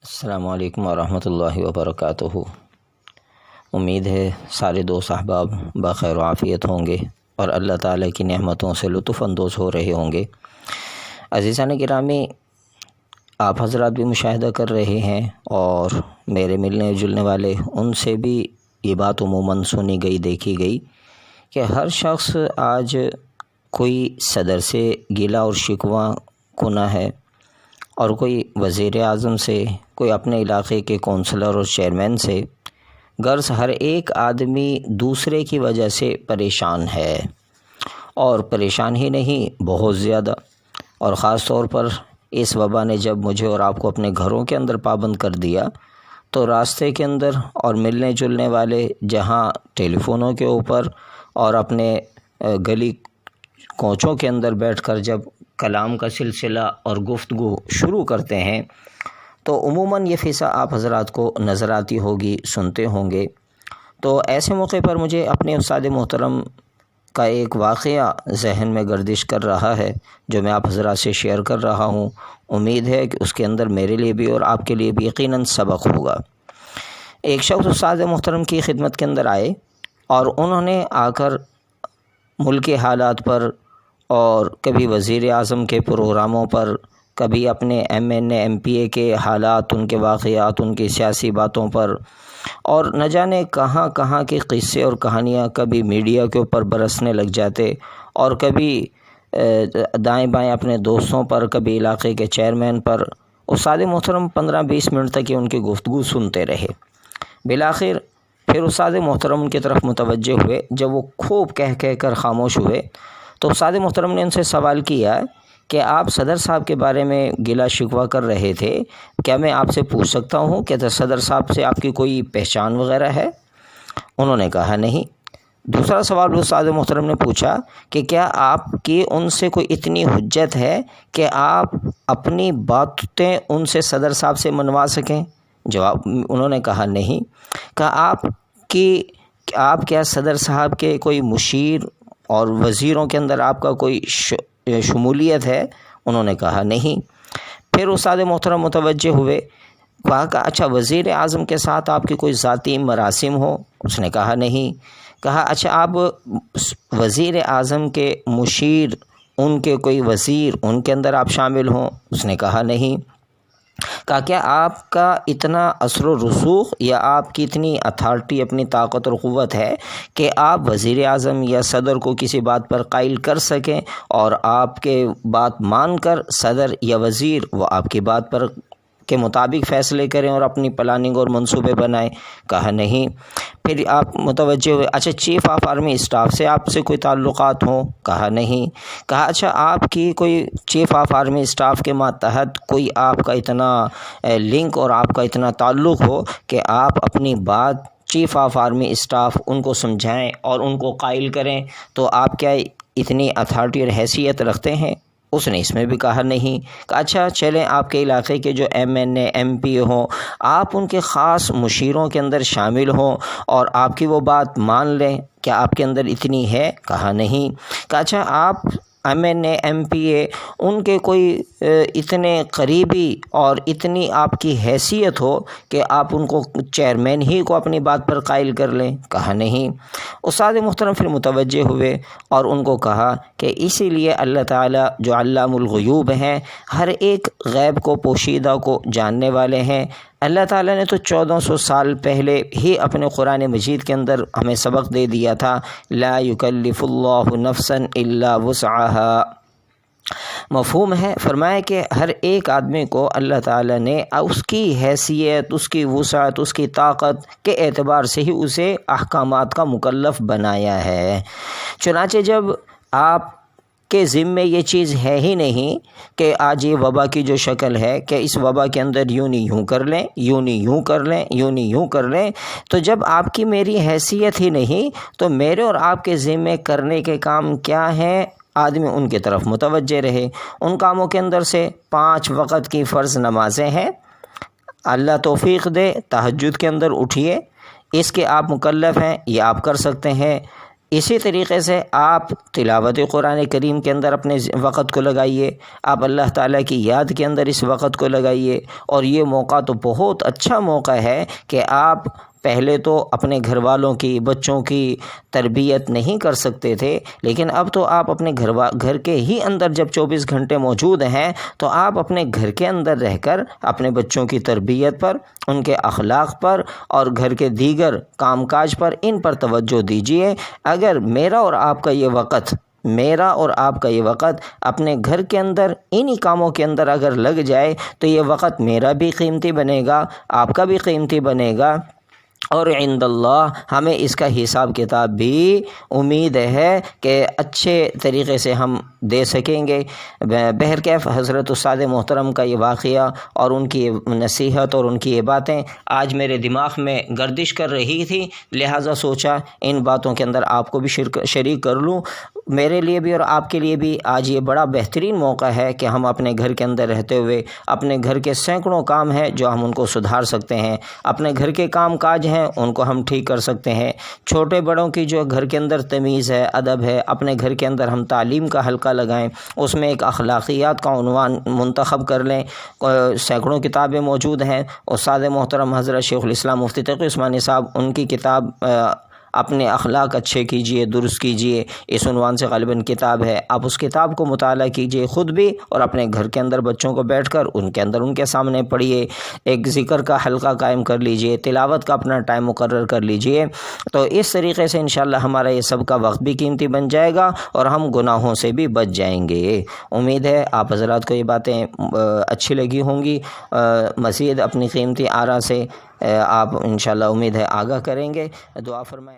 السلام علیکم ورحمۃ اللہ وبرکاتہ۔ امید ہے سارے دوست احباب بخیر و عافیت ہوں گے اور اللہ تعالیٰ کی نعمتوں سے لطف اندوز ہو رہے ہوں گے۔ عزیزان گرامی، آپ حضرات بھی مشاہدہ کر رہے ہیں اور میرے ملنے جلنے والے ان سے بھی یہ بات عموماً سنی گئی دیکھی گئی کہ ہر شخص آج کوئی صدر سے گلہ اور شکوہ کنا ہے، اور کوئی وزیر اعظم سے، کوئی اپنے علاقے کے کونسلر اور چیئرمین سے، غرض ہر ایک آدمی دوسرے کی وجہ سے پریشان ہے، اور پریشان ہی نہیں بہت زیادہ۔ اور خاص طور پر اس وبا نے جب مجھے اور آپ کو اپنے گھروں کے اندر پابند کر دیا تو راستے کے اندر اور ملنے جلنے والے جہاں ٹیلی فونوں کے اوپر اور اپنے گلی کوچوں کے اندر بیٹھ کر جب کلام کا سلسلہ اور گفتگو شروع کرتے ہیں تو عموماً یہ فضا آپ حضرات کو نظر آتی ہوگی، سنتے ہوں گے۔ تو ایسے موقع پر مجھے اپنے استاد محترم کا ایک واقعہ ذہن میں گردش کر رہا ہے جو میں آپ حضرات سے شیئر کر رہا ہوں۔ امید ہے کہ اس کے اندر میرے لیے بھی اور آپ کے لیے بھی یقیناً سبق ہوگا۔ ایک شخص استاد محترم کی خدمت کے اندر آئے اور انہوں نے آ کر ملک کے حالات پر اور کبھی وزیر اعظم کے پروگراموں پر، کبھی اپنے M N A M P A کے حالات، ان کے واقعات، ان کی سیاسی باتوں پر، اور نہ جانے کہاں کہاں کے قصے اور کہانیاں کبھی میڈیا کے اوپر برسنے لگ جاتے، اور کبھی دائیں بائیں اپنے دوستوں پر، کبھی علاقے کے چیئرمین پر۔ استاد محترم 15-20 منٹ تک ان کی گفتگو سنتے رہے۔ بالآخر پھر استاد محترم کی طرف متوجہ ہوئے۔ جب وہ خوب کہہ کر خاموش ہوئے تو استاد محترم نے ان سے سوال کیا کہ آپ صدر صاحب کے بارے میں گلہ شکوہ کر رہے تھے، کیا میں آپ سے پوچھ سکتا ہوں کہ صدر صاحب سے آپ کی کوئی پہچان وغیرہ ہے؟ انہوں نے کہا نہیں۔ دوسرا سوال استاد محترم نے پوچھا کہ کیا آپ کی ان سے کوئی اتنی حجت ہے کہ آپ اپنی باتیں ان سے صدر صاحب سے منوا سکیں؟ جواب انہوں نے کہا نہیں۔ کہا آپ کیا صدر صاحب کے کوئی مشیر اور وزیروں کے اندر آپ کا کوئی شمولیت ہے؟ انہوں نے کہا نہیں۔ پھر استاد محترم متوجہ ہوئے، کہا کہ اچھا وزیر اعظم کے ساتھ آپ کی کوئی ذاتی مراسم ہو؟ اس نے کہا نہیں۔ کہا اچھا آپ وزیر اعظم کے مشیر، ان کے کوئی وزیر، ان کے اندر آپ شامل ہوں؟ اس نے کہا نہیں۔ کہا کیا آپ کا اتنا اثر و رسوخ یا آپ کی اتنی اتھارٹی، اپنی طاقت اور قوت ہے کہ آپ وزیر اعظم یا صدر کو کسی بات پر قائل کر سکیں اور آپ کے بات مان کر صدر یا وزیر وہ آپ کی بات پر کے مطابق فیصلے کریں اور اپنی پلاننگ اور منصوبے بنائیں؟ کہا نہیں۔ پھر آپ متوجہ ہوئے، اچھا چیف آف آرمی اسٹاف سے آپ سے کوئی تعلقات ہوں؟ کہا نہیں۔ کہا اچھا آپ کی کوئی چیف آف آرمی اسٹاف کے ماتحت کوئی آپ کا اتنا لنک اور آپ کا اتنا تعلق ہو کہ آپ اپنی بات چیف آف آرمی اسٹاف ان کو سمجھائیں اور ان کو قائل کریں، تو آپ کیا اتنی اتھارٹی اور حیثیت رکھتے ہیں؟ اس نے اس میں بھی کہا نہیں۔ کہ اچھا چلیں آپ کے علاقے کے جو M N A M P A ہوں، آپ ان کے خاص مشیروں کے اندر شامل ہوں اور آپ کی وہ بات مان لیں، کیا آپ کے اندر اتنی ہے؟ کہا نہیں۔ کہ اچھا آپ M N A M P A ان کے کوئی اتنے قریبی اور اتنی آپ کی حیثیت ہو کہ آپ ان کو چیئرمین ہی کو اپنی بات پر قائل کر لیں؟ کہا نہیں۔ استاد محترم پھر متوجہ ہوئے اور ان کو کہا کہ اسی لیے اللہ تعالیٰ جو علام الغیوب ہیں، ہر ایک غیب کو، پوشیدہ کو جاننے والے ہیں۔ اللہ تعالیٰ نے تو 1400 سال پہلے ہی اپنے قرآن مجید کے اندر ہمیں سبق دے دیا تھا، لا یکلف اللہ نفسا الا وسعها۔ مفہوم ہے، فرمایا کہ ہر ایک آدمی کو اللہ تعالیٰ نے اس کی حیثیت، اس کی وسعت، اس کی طاقت کے اعتبار سے ہی اسے احکامات کا مکلف بنایا ہے۔ چنانچہ جب آپ کے ذمے یہ چیز ہے ہی نہیں کہ آج یہ وبا کی جو شکل ہے کہ اس وبا کے اندر یوں نہیں یوں کر لیں، یوں نہیں یوں کر لیں، یوں نہیں یوں کر لیں، تو جب آپ کی میری حیثیت ہی نہیں تو میرے اور آپ کے ذمے کرنے کے کام کیا ہیں؟ آدمی ان کی طرف متوجہ رہے۔ ان کاموں کے اندر سے 5 وقت کی فرض نمازیں ہیں، اللہ توفیق دے تہجد کے اندر اٹھیے، اس کے آپ مکلف ہیں، یہ آپ کر سکتے ہیں۔ اسی طریقے سے آپ تلاوت قرآن کریم کے اندر اپنے وقت کو لگائیے، آپ اللہ تعالیٰ کی یاد کے اندر اس وقت کو لگائیے، اور یہ موقع تو بہت اچھا موقع ہے کہ آپ پہلے تو اپنے گھر والوں کی، بچوں کی تربیت نہیں کر سکتے تھے، لیکن اب تو آپ اپنے گھر کے ہی اندر جب 24 گھنٹے موجود ہیں تو آپ اپنے گھر کے اندر رہ کر اپنے بچوں کی تربیت پر، ان کے اخلاق پر اور گھر کے دیگر کام کاج پر، ان پر توجہ دیجیے۔ اگر میرا اور آپ کا یہ وقت اپنے گھر کے اندر انہی کاموں کے اندر اگر لگ جائے تو یہ وقت میرا بھی قیمتی بنے گا، آپ کا بھی قیمتی بنے گا، اور عند اللہ ہمیں اس کا حساب کتاب بھی امید ہے کہ اچھے طریقے سے ہم دے سکیں گے۔ بہرکیف حضرت استاد محترم کا یہ واقعہ اور ان کی نصیحت اور ان کی یہ باتیں آج میرے دماغ میں گردش کر رہی تھی، لہٰذا سوچا ان باتوں کے اندر آپ کو بھی شریک کر لوں۔ میرے لیے بھی اور آپ کے لیے بھی آج یہ بڑا بہترین موقع ہے کہ ہم اپنے گھر کے اندر رہتے ہوئے اپنے گھر کے سینکڑوں کام ہیں جو ہم ان کو سدھار سکتے ہیں، اپنے گھر کے کام کاج ہیں ان کو ہم ٹھیک کر سکتے ہیں، چھوٹے بڑوں کی جو گھر کے اندر تمیز ہے، ادب ہے، اپنے گھر کے اندر ہم تعلیم کا حلقہ لگائیں، اس میں ایک اخلاقیات کا عنوان منتخب کر لیں۔ سینکڑوں کتابیں موجود ہیں، استاد محترم حضرت شیخ الاسلام مفتی تقی عثمانی صاحب، ان کی کتاب اپنے اخلاق اچھے کیجئے، درست کیجئے، اس عنوان سے غالباً کتاب ہے، آپ اس کتاب کو مطالعہ کیجئے خود بھی، اور اپنے گھر کے اندر بچوں کو بیٹھ کر ان کے سامنے پڑھیے، ایک ذکر کا حلقہ قائم کر لیجئے، تلاوت کا اپنا ٹائم مقرر کر لیجئے، تو اس طریقے سے انشاءاللہ ہمارا یہ سب کا وقت بھی قیمتی بن جائے گا اور ہم گناہوں سے بھی بچ جائیں گے۔ امید ہے آپ حضرات کو یہ باتیں اچھی لگی ہوں گی، مزید اپنی قیمتی آراء سے آپ انشاءاللہ امید ہے آگاہ کریں گے۔ دعا فرمائیں۔